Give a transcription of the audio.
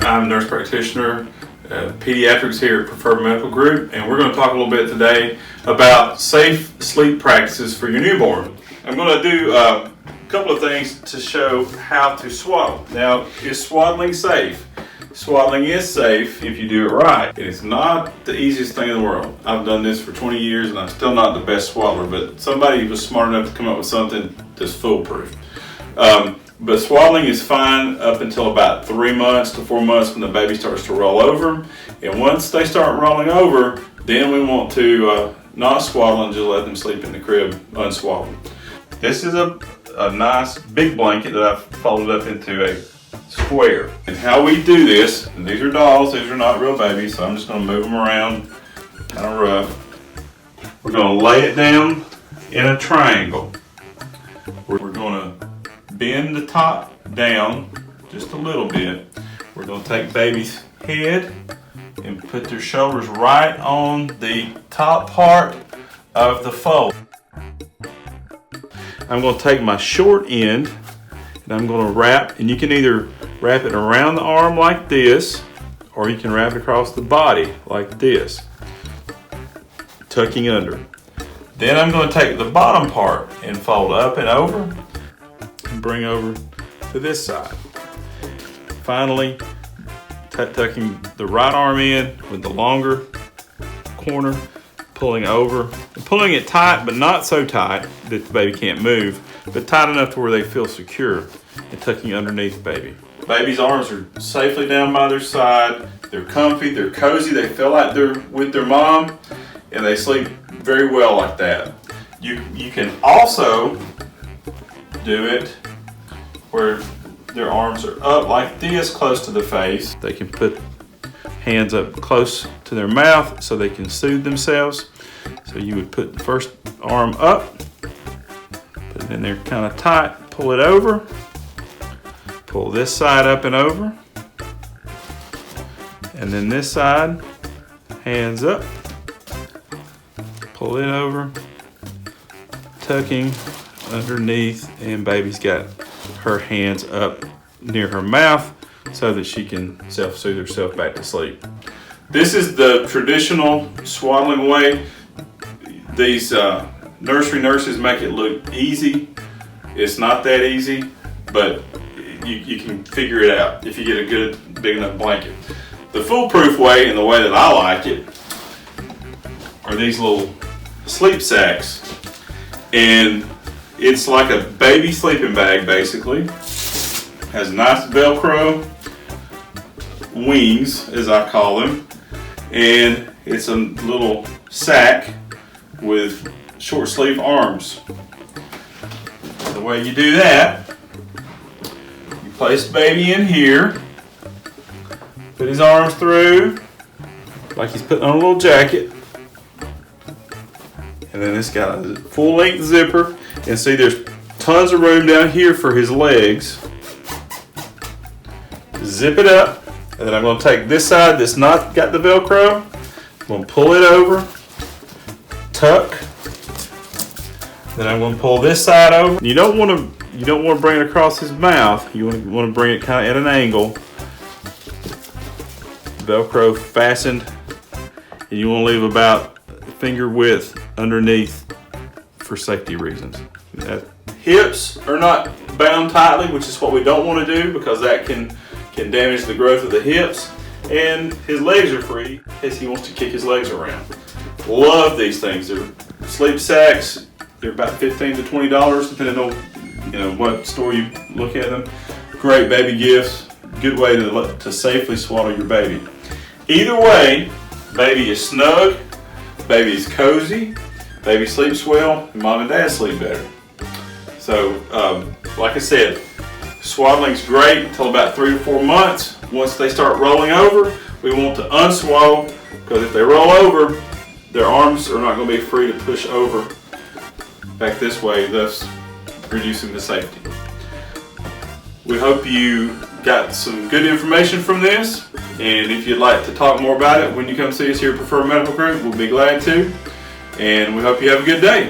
I'm nurse practitioner, pediatrics here at Preferred Medical Group, and we're going to talk a little bit today about safe sleep practices for your newborn. I'm going to do a couple of things to show how to swaddle. Now, is swaddling safe? Swaddling is safe if you do it right. It's not the easiest thing in the world. I've done this for 20 years and I'm still not the best swaddler, but somebody was smart enough to come up with something that's foolproof. But swaddling is fine up until about 3 months to 4 months when the baby starts to roll over. And once they start rolling over, then we want to not swaddle and just let them sleep in the crib unswaddled. This is a nice big blanket that I've folded up into a square. And how we do this, and these are dolls, these are not real babies, so I'm just going to move them around kind of rough. We're going to lay it down in a triangle. We're going to bend the top down just a little bit. We're going to take baby's head and put their shoulders right on the top part of the fold. I'm going to take my short end and I'm going to wrap, and you can either wrap it around the arm like this, or you can wrap it across the body like this, tucking under. Then I'm going to take the bottom part and fold up and over and bring over to this side. Finally, tucking the right arm in with the longer corner, pulling over, and pulling it tight, but not so tight that the baby can't move, but tight enough to where they feel secure, and tucking underneath baby. Baby's arms are safely down by their side. They're comfy, they're cozy, they feel like they're with their mom, and they sleep very well like that. You can also do it where their arms are up like this, close to the face. They can put hands up close to their mouth so they can soothe themselves. So you would put the first arm up, put it in there kind of tight, pull it over, pull this side up and over, and then this side, hands up, pull it over, tucking underneath, and baby's got her hands up near her mouth so that she can self-soothe herself back to sleep. This is the traditional swaddling way. These nursery nurses make it look easy. It's not that easy, but you can figure it out if you get a good big enough blanket. The foolproof way, and the way that I like it, are these little sleep sacks. And it's like a baby sleeping bag basically. Has nice Velcro wings, as I call them, and it's a little sack with short sleeve arms. The way you do that, you place baby in here, put his arms through like he's putting on a little jacket, and then it's got a full length zipper, and see there's tons of room down here for his legs. Zip it up, and then I'm going to take this side that's not got the Velcro, I'm going to pull it over, tuck, then I'm going to pull this side over. You don't want to bring it across his mouth. You want to bring it kind of at an angle. Velcro fastened, and you want to leave about finger width underneath for safety reasons. Hips are not bound tightly, which is what we don't want to do, because that can damage the growth of the hips. And his legs are free in case he wants to kick his legs around. Love these things. They're sleep sacks. They're about $15 to $20 depending on what store you look at them. Great baby gifts. Good way to safely swaddle your baby. Either way, baby is snug, baby is cozy, baby sleeps well, and mom and dad sleep better. So, like I said, swaddling's great until about 3 to 4 months. Once they start rolling over, we want to unswaddle, because if they roll over, their arms are not going to be free to push over back this way, thus reducing the safety. We hope you got some good information from this, and if you'd like to talk more about it when you come see us here at Preferred Medical Group, we'll be glad to, and we hope you have a good day.